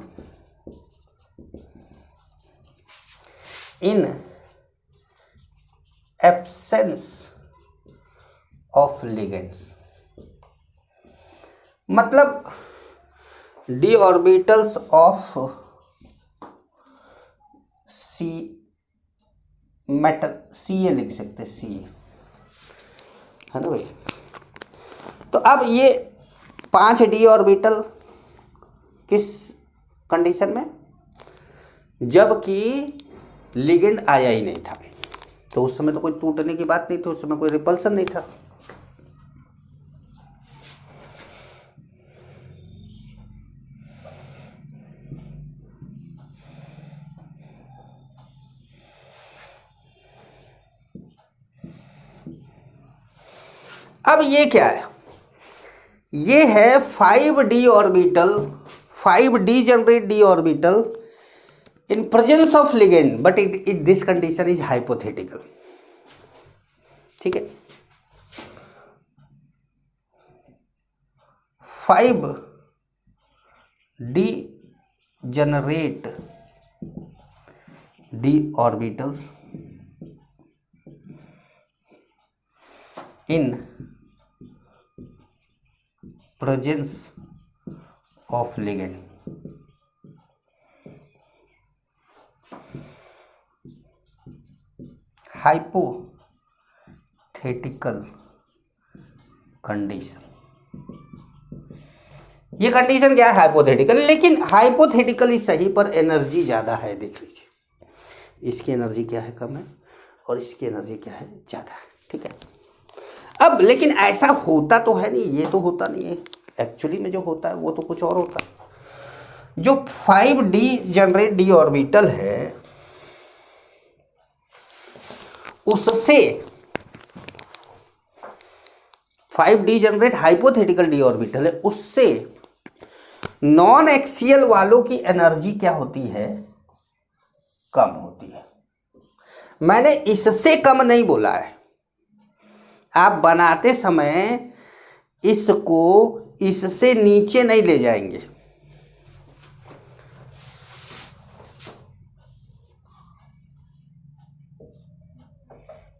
in absence of ligands. मतलब d orbitals of C metal, Ca लिख सकते, Ca है ना भाई। तो अब ये 5d ऑर्बिटल किस कंडीशन में, जबकि लिगेंड आया ही नहीं था, तो उस समय तो कोई टूटने की बात नहीं थी, उस समय कोई रिपल्सन नहीं था। अब ये क्या है, ये है 5d orbital, 5d generate d orbital in presence of ligand, but this condition is hypothetical। ठीक है, 5d generate d orbitals in presence of ligand। Hypothetical condition, ये कंडीशन क्या है, हाइपोथेटिकल, लेकिन हाइपोथेटिकल ही सही, पर एनर्जी ज़्यादा है। देख लीजिए, इसकी एनर्जी क्या है, कम है, और इसकी एनर्जी क्या है, ज़्यादा है। ठीक है, अब लेकिन ऐसा होता तो है नहीं, ये तो होता नहीं है एक्चुअली में, जो होता है वो तो कुछ और होता है। जो 5d जनरेट d ऑर्बिटल है, उससे 5d generate hypothetical d orbital है, उससे नॉन एक्सियल वालों की एनर्जी क्या होती है, कम होती है। मैंने इससे कम नहीं बोला है, आप बनाते समय इसको इससे नीचे नहीं ले जाएंगे।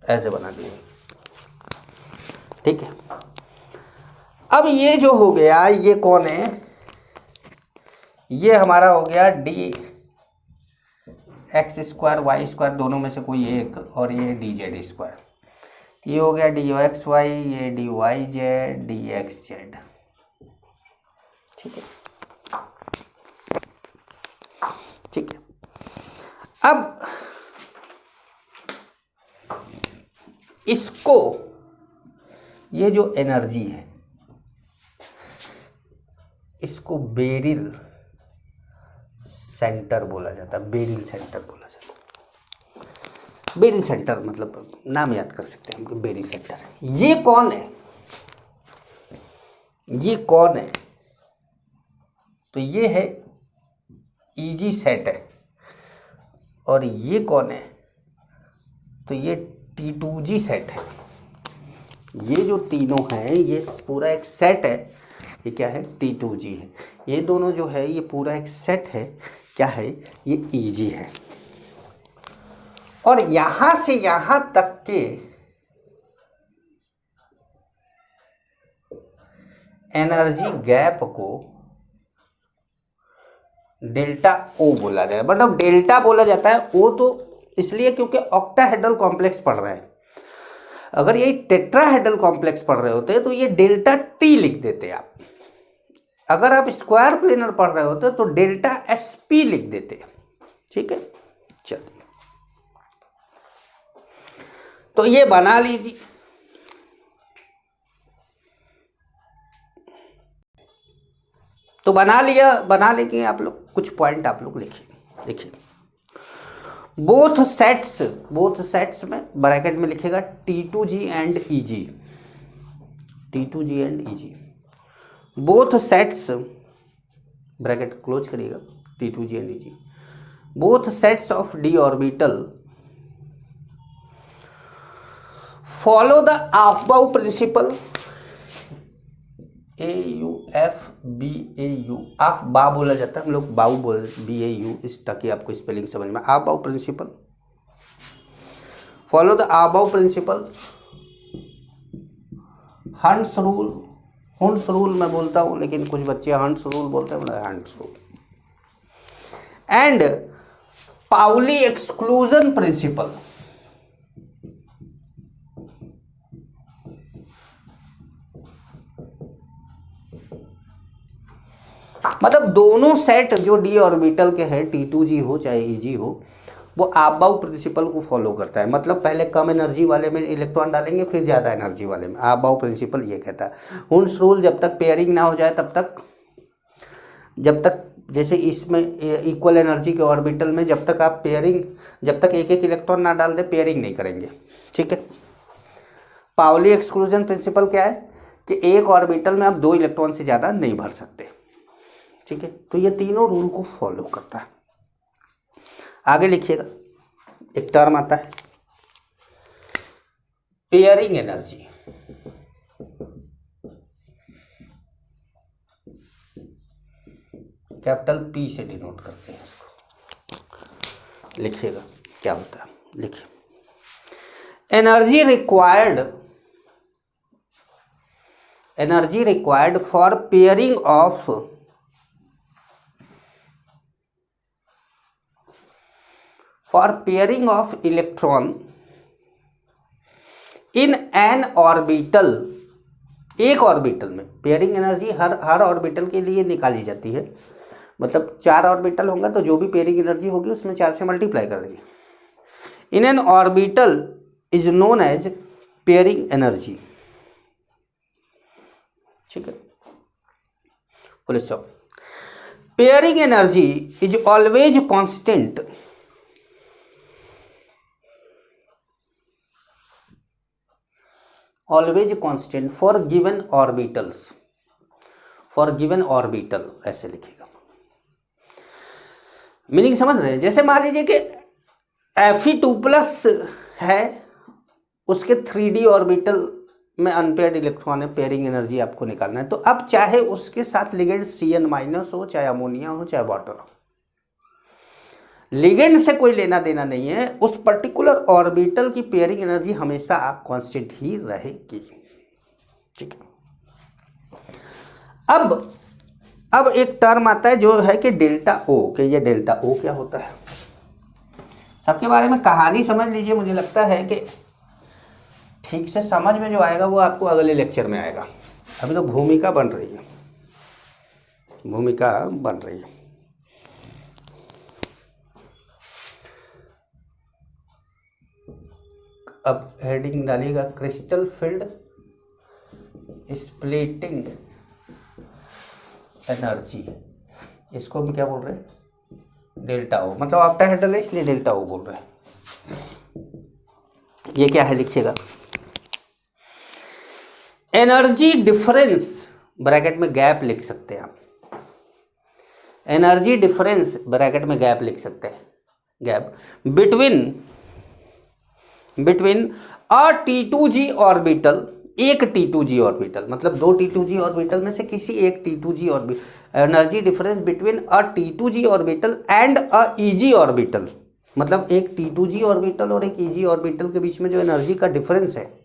ऐसे बना दिए, ठीक है। अब ये जो हो गया, ये कौन है, ये हमारा हो गया d x square Y square, दोनों में से कोई एक, और ये डी जेड स्क्वायर, ये हो गया डी एक्स वाई, ये d Y Z, D x z. ठीक है, ठीक है। अब इसको, ये जो एनर्जी है, इसको बेरिल सेंटर बोला जाता है, बेरिल सेंटर बोला जाता है। बेरिल सेंटर मतलब नाम याद कर सकते हैं हम, बेरिल सेंटर। ये कौन है, ये कौन है, तो ये है ईजी सेट है, और ये कौन है, तो ये T2G सेट है। ये जो तीनों हैं, ये पूरा एक सेट है, ये क्या है, T2G है। ये दोनों जो है, ये पूरा एक सेट है, क्या है, ये EG है। और यहां से यहां तक के एनर्जी गैप को डेल्टा O बोला जाता है। मतलब डेल्टा बोला जाता है O तो इसलिए क्योंकि ऑक्टाहेड्रल कॉम्प्लेक्स पढ़ रहे हैं। अगर ये टेट्राहेड्रल कॉम्प्लेक्स पढ़ रहे होते तो ये डेल्टा T लिख देते आप। अगर आप स्क्वायर प्लेनर पढ़ रहे होते तो डेल्टा SP लिख देते। ठीक है, चलिए, तो ये बना लीजिए। तो बना लिया, बना लेंगे आप लोग, कुछ पॉइंट आप लोग लिखिए। देखिए, बोथ सेट्स में ब्रैकेट में लिखेगा T2G and EG, T2G and EG। Both sets, bracket close करिएगा, T2G and EG। Both sets of d orbital follow the aufbau principle AUFBAU। Aufbau बोला जाता है, हम लोग बाउ बोल BAU, इस ताकि आपको स्पेलिंग समझ में। Aufbau principle, follow the aufbau principle. Hund's rule मैं बोलता हूँ, लेकिन कुछ बच्चे हंट्स रूल बोलते हैं, Hund's rule. And Pauli exclusion principle. मतलब दोनों सेट जो d ऑर्बिटल के हैं, T2G हो चाहे EG हो, वो आबाउ प्रिंसिपल को फॉलो करता है। मतलब पहले कम एनर्जी वाले में इलेक्ट्रॉन डालेंगे, फिर ज़्यादा एनर्जी वाले में। आबाउ प्रिंसिपल ये कहता है। हुन्स रूल, जब तक पेयरिंग ना हो जाए तब तक, जब तक जैसे इसमें इक्वल एनर्जी के ऑर्बिटल में जब तक आप पेयरिंग, जब तक एक एक इलेक्ट्रॉन ना डाल दे पेयरिंग नहीं करेंगे, ठीक है। पाउली एक्सक्लूजन प्रिंसिपल क्या है कि एक ऑर्बिटल में आप 2 इलेक्ट्रॉन से ज़्यादा नहीं भर सकते, ठीक है। तो ये तीनों रूल को फॉलो करता है। आगे लिखिएगा, एक टर्म आता है पेयरिंग एनर्जी। कैपिटल पी से डिनोट करते हैं इसको। लिखिएगा क्या होता है, लिखिए energy required for pairing of electron in an orbital. एक ऑर्बिटल में पेयरिंग एनर्जी हर ऑर्बिटल के लिए निकाली जाती है। मतलब 4 ऑर्बिटल होंगे तो जो भी पेयरिंग एनर्जी होगी उसमें 4 से मल्टीप्लाई कर देंगे। In an orbital is known as pairing energy, ठीक है। Full stop. Pairing energy is always constant for given orbital, ऐसे लिखेगा। मीनिंग समझ रहे हैं? जैसे मान लीजिए कि Fe2+ है, उसके 3D ऑर्बिटल में अनपेयर्ड इलेक्ट्रॉन है, पेयरिंग एनर्जी आपको निकालना है। तो अब चाहे उसके साथ लिगेंड Cn- हो, चाहे अमोनिया हो, चाहे वाटर हो, लिगेंड से कोई लेना देना नहीं है। उस पर्टिकुलर ऑर्बिटल की पेयरिंग एनर्जी हमेशा कांस्टेंट ही रहेगी, ठीक है। अब एक टर्म आता है जो है कि डेल्टा O, कि ये डेल्टा O क्या होता है। सबके बारे में कहानी समझ लीजिए। मुझे लगता है कि ठीक से समझ में जो आएगा वो आपको अगले लेक्चर में आएगा। अभी तो भूमिका बन रही है। अब हेडिंग डालिएगा क्रिस्टल फील्ड स्प्लिटिंग एनर्जी। इसको हम क्या बोल रहे हैं? Delta O। मतलब ऑक्टाहेड्रल है इसलिए डेल्टा O बोल रहे हैं। ये क्या है लिखिएगा, एनर्जी डिफरेंस, ब्रैकेट में गैप लिख सकते हैं आप। एनर्जी डिफरेंस ब्रैकेट में गैप लिख सकते हैं, gap between a T2G orbital, एक T2G ऑर्बिटल, मतलब 2 T2G ऑर्बिटल में से किसी एक T2G orbital. Energy difference between a T2G orbital and a EG orbital, मतलब एक T2G ऑर्बिटल और एक EG ऑर्बिटल के बीच में जो एनर्जी का डिफरेंस है।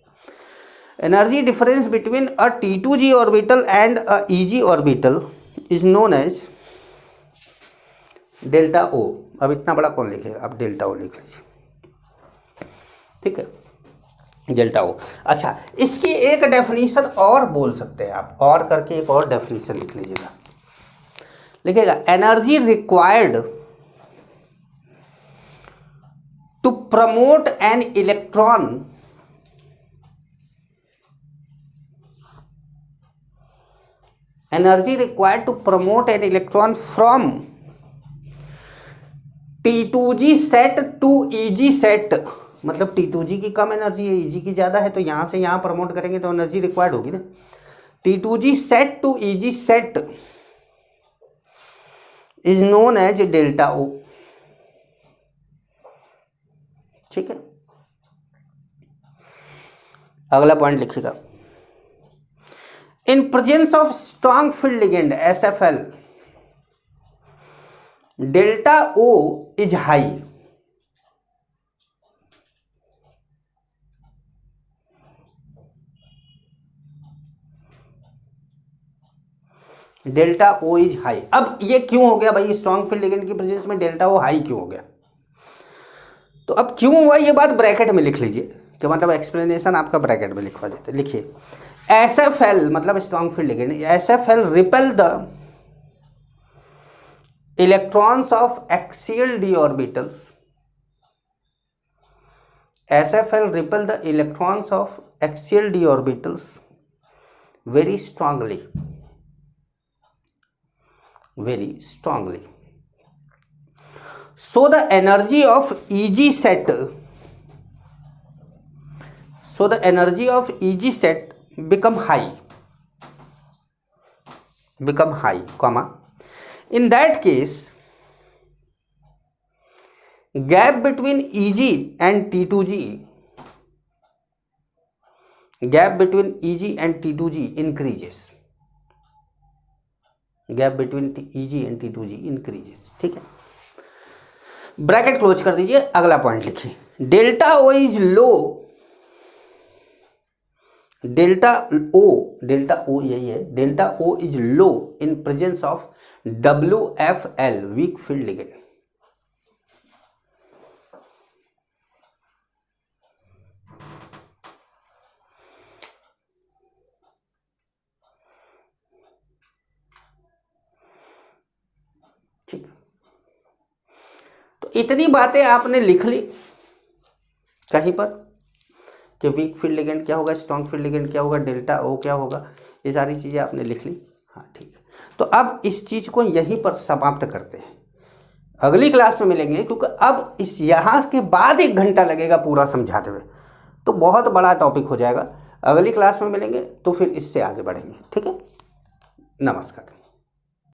Energy difference between a T2G orbital and a EG orbital is known as delta O। अब इतना बड़ा कौन लिखेगा? आप डेल्टा O लिख लीजिए, ठीक है, डेल्टा O। अच्छा, इसकी एक डेफिनेशन और बोल सकते हैं आप, और करके एक और डेफिनेशन लिख लीजिएगा। लिखिएगा energy required to promote an electron from T2G set to EG set. मतलब T2G की कम एनर्जी है, EG की ज़्यादा है, तो यहाँ से यहाँ प्रमोट करेंगे तो एनर्जी रिक्वायर्ड होगी ना। T2G set to EG set is known as delta O, ठीक है। अगला पॉइंट लिखिएगा, in presence of strong field ligand SFL delta O is high. Delta O is high. अब ये क्यों हो गया भाई? स्ट्रॉन्ग फील्ड लिगेंड की प्रेजेंस में डेल्टा O हाई क्यों हो गया? तो अब क्यों हुआ ये बात ब्रैकेट में लिख लीजिए, कि मतलब एक्सप्लेनेशन आपका ब्रैकेट में लिखवा देते। लिखिए SFL मतलब strong field ligand, SFL repel the electrons of axial d orbitals SFL repel the electrons of axial d orbitals very strongly. So the energy of EG set become high, comma. In that case, gap between EG and T2G increases. ठीक है, bracket close कर दीजिए। अगला point लिखिए, delta O is low, delta O यही है, delta O is low in presence of WFL weak field ligand. ठीक, तो इतनी बातें आपने लिख ली कहीं पर कि वीक फील्ड लिगेंड क्या होगा, स्ट्रॉन्ग फील्ड लिगेंड क्या होगा, डेल्टा O क्या होगा, ये सारी चीज़ें आपने लिख ली। हाँ ठीक है, तो अब इस चीज़ को यहीं पर समाप्त करते हैं, अगली क्लास में मिलेंगे, क्योंकि अब इस यहाँ के बाद 1 घंटा लगेगा पूरा समझाते हुए, तो बहुत बड़ा टॉपिक हो जाएगा। अगली क्लास में मिलेंगे तो फिर इससे आगे बढ़ेंगे। ठीक है, नमस्कार।